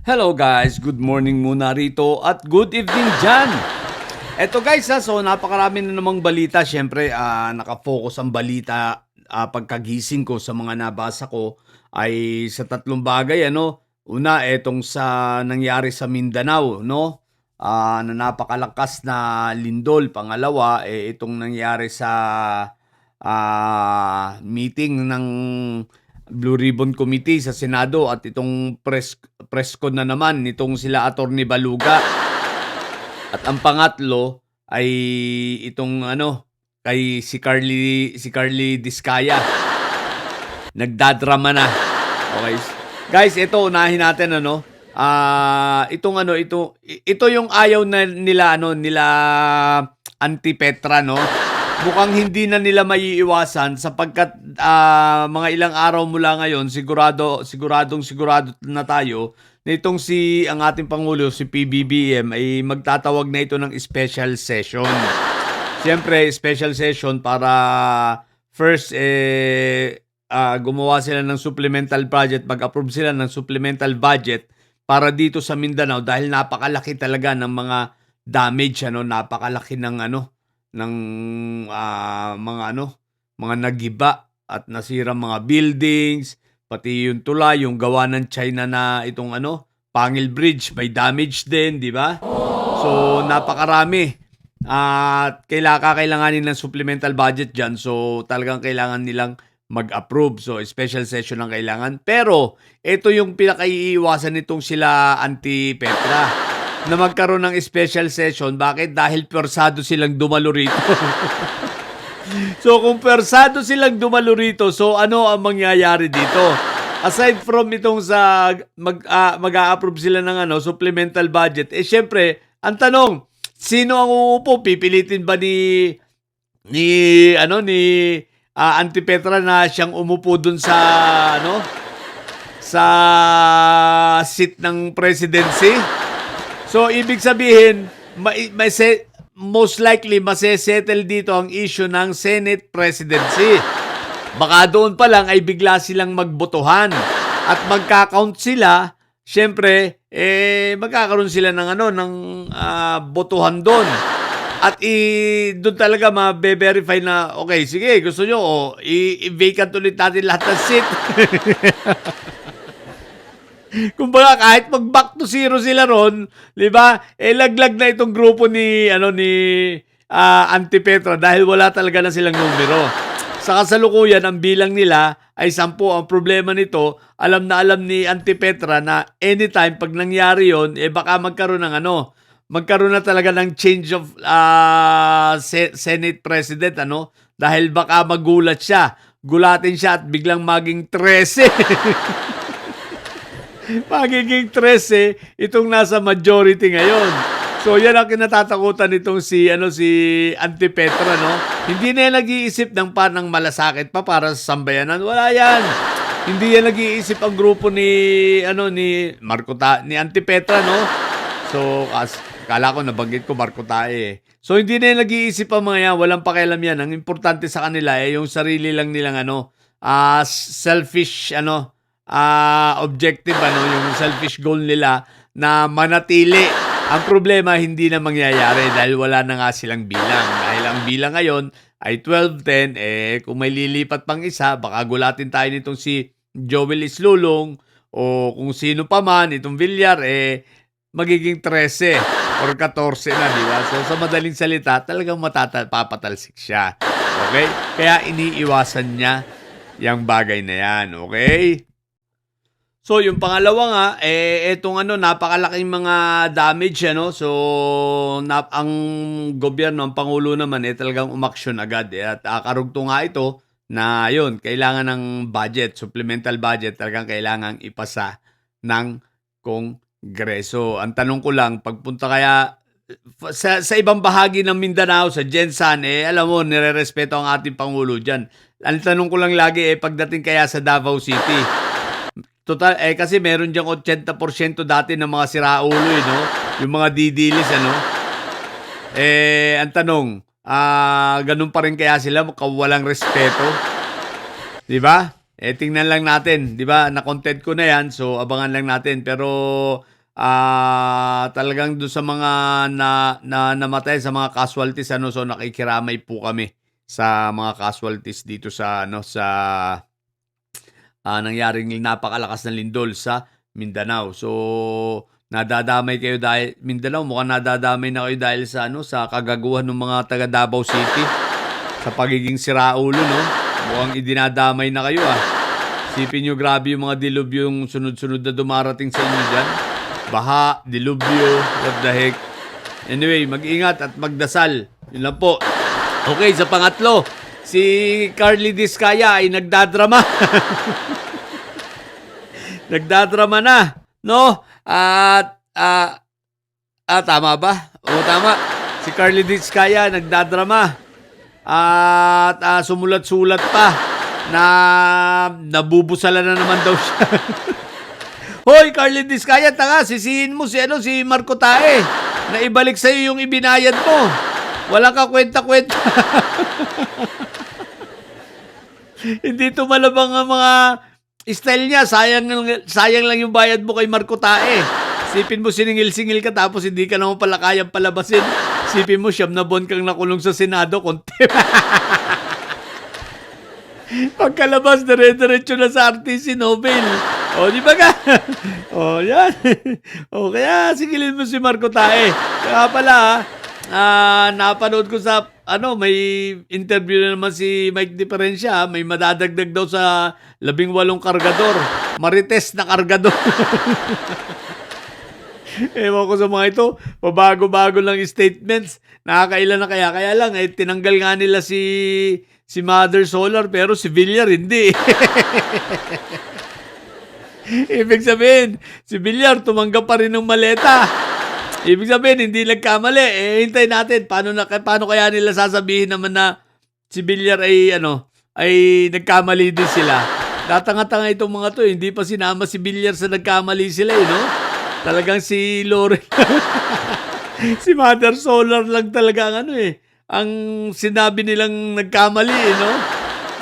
Hello guys, good morning muna rito at good evening dyan. Eto guys so napakarami na namang balita. Siyempre, nakafocus ang balita pagkagising ko sa mga nabasa ko ay sa tatlong bagay. Una, etong sa nangyari sa Mindanao, no? Na napakalakas na lindol. Pangalawa, itong nangyari sa meeting ng Blue Ribbon Committee sa Senado at itong press con na naman nitong sila Attorney Baluga. At ang pangatlo ay itong kay si Carly Diskaya. Nagdadrama na. Okay. Guys, ito unahin natin ito yung ayaw na nila Anti-Petra, no? Mukhang hindi na nila maiiwasan sapagkat mga ilang araw mula ngayon sigurado na tayo na itong ang ating Pangulo, si PBBM, ay magtatawag na ito ng special session. Siyempre, special session para first, gumawa sila ng supplemental budget, mag-approve sila ng supplemental budget para dito sa Mindanao dahil napakalaki talaga ng mga damage, napakalaki ng mga nagiba at nasira mga buildings, pati yung tulay, yung gawa ng China na itong Pangil Bridge, may damage din, di ba? So, napakarami. At kailanganin ng supplemental budget dyan. So, talagang kailangan nilang mag-approve. So, special session ang kailangan. Pero, ito yung pinakaiiwasan nitong sila Anti-Petra na magkaroon ng special session. Bakit? Dahil persado silang dumalo rito. So, kung persado silang dumalo rito, so ano ang mangyayari dito? Aside from itong sa mag-a-approve sila ng supplemental budget, syempre, ang tanong, sino ang uupo? Pipilitin ba ni Anti-Petra na siyang umupo dun sa seat ng presidency? So, ibig sabihin, most likely, masesettle dito ang issue ng Senate presidency. Baka doon pa lang ay bigla silang magbotohan. At magka-count sila, syempre, magkakaroon sila ng botohan doon. At doon talaga ma-verify na, okay, sige, gusto nyo, i-vacant ulit natin lahat ng seat. Kumbaga kahit mag-back to zero sila ron, 'di ba? Laglag na itong grupo ni Anti-Petra dahil wala talaga na silang numero. Sa kasalukuyan, ang bilang nila ay 10. Ang problema nito, alam na alam ni Anti-Petra na anytime pag nangyari 'yon, baka magkaroon na talaga ng change of Senate President, dahil baka gulatin siya at biglang maging 13. Magiging 13 itong nasa majority ngayon. So yan ang kinatatakutan nitong si Anti-Petra, no? Hindi na yan nag-iisip ng malasakit pa para sa sambayanan. Wala yan. Hindi yan nag-iisip ang grupo ni Anti-Petra, no? So kala ko nabanggit ko Marco Tae. So hindi na yan nag-iisip ang mga yan, walang pakialam yan. Ang importante sa kanila yung sarili lang nilang selfish objective, yung selfish goal nila na manatili. Ang problema, hindi na mangyayari dahil wala na nga silang bilang. Dahil ang bilang ngayon ay 12-10, kung may lilipat pang isa, baka gulatin tayo nitong si Joel Islulong o kung sino pa man, itong Villar, magiging 13 or 14 na, di ba? So, sa madaling salita, talagang papatalsik siya. Okay? Kaya iniiwasan niya yung bagay na yan. Okay? So, yung pangalawa nga, etong napakalaking mga damage, So, ang gobyerno, ang Pangulo naman, talagang umaksyon agad. At karugtong nga ito na yun, kailangan ng budget, supplemental budget, talagang kailangan ipasa ng Kongreso. Ang tanong ko lang, pagpunta kaya sa ibang bahagi ng Mindanao, sa Jensan, alam mo, nire-respeto ang ating Pangulo dyan. Ang tanong ko lang lagi, pagdating kaya sa Davao City, total, kasi meron diyang 80% dati ng mga siraulo, no? Yung mga didilis, ang tanong, ganun pa rin kaya sila, walang respeto? Di ba? Tingnan lang natin, di ba? Na-content ko na yan, so abangan lang natin. Pero talagang do'n sa mga namatay, sa mga casualties ano, so nakikiramay po kami sa mga casualties dito sa ano, sa nangyaring napakalakas na lindol sa Mindanao. So, nadadamay kayo dahil Mindanao, mukhang nadadamay na kayo dahil sa ano, sa kagaguhan ng mga taga Davao City sa pagiging siraulo, no? Mukhang idinadamay na kayo, ah. Isipin nyo, grabe yung mga dilubyo yung sunod-sunod na dumarating sa inyo dyan. Baha, dilubyo, what the heck. Anyway, mag-ingat at magdasal. Yun lang po. Okay, sa pangatlo, si Carly Diskaya ay nagdadrama. Nagdadrama na, no? Tama ba? Oo, tama. Si Carly Diskaya nagdadrama. At sumulat-sulat pa na nabubusalan na naman daw siya. Hoy, Carly Diskaya, tanga, sisihin mo si Marco Tae na ibalik sa'yo yung ibinayad mo. Wala ka kwenta-kwenta. Hindi tumalabang ang mga style niya. Sayang lang yung bayad mo kay Marco Tae. Sipin mo siningil-singil ka tapos hindi ka naman pala kayang palabasin. Sipin mo 9 na buwan kang nakulong sa Senado. Pagkalabas, dire-diretso na sa RTC Nobel. O, di ba ka? O, yan. O, kaya sigilin mo si Marco Tae. Kaya pala, napanood ko sa, may interview na naman si Mike Diferencia. May madadagdag daw sa 18 kargador. Marites na kargador. Ewan ko sa mga ito, pabago-bago lang statements. Nakakailan na kaya. Kaya lang, tinanggal nga nila si Mother Solar, pero si Villar hindi. Ibig sabihin, si Villar tumanggap pa rin ng maleta. Ibig sabihin, hindi nagkamali. Hintay natin. Paano kaya nila sasabihin naman na si Villar ay nagkamali din sila? Tatanga-tanga itong mga to. Hindi pa sinama si Villar sa nagkamali sila, no? Talagang si Loren. Si Mother Solar lang talaga ang sinabi nilang nagkamali, no?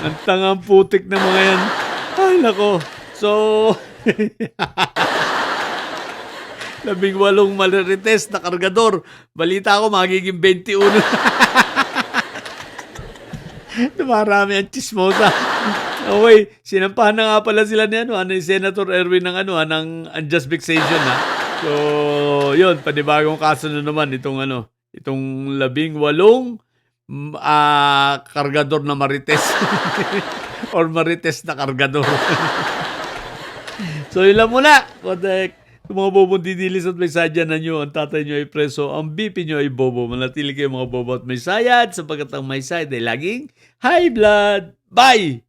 Ang tangang putik na mga yan. Ay, nako. So, 18 Marites na kargador. Balita ko magiging 21. Dumarami ang chismosa. Okay, sinampahan na nga pala sila ni Senator Erwin ng unjust vexation, ha. So, yun, panibagong kaso na naman itong 18 kargador na Marites. Or Marites na kargador. So, yun lang muna. What the heck? Kung mga bobong didilis at may sadya na nyo, ang tatay nyo ay preso, ang BP nyo ay bobo. Manatili kayo mga bobo at may sayad, sapagkat ang may sayad ay laging high blood. Bye!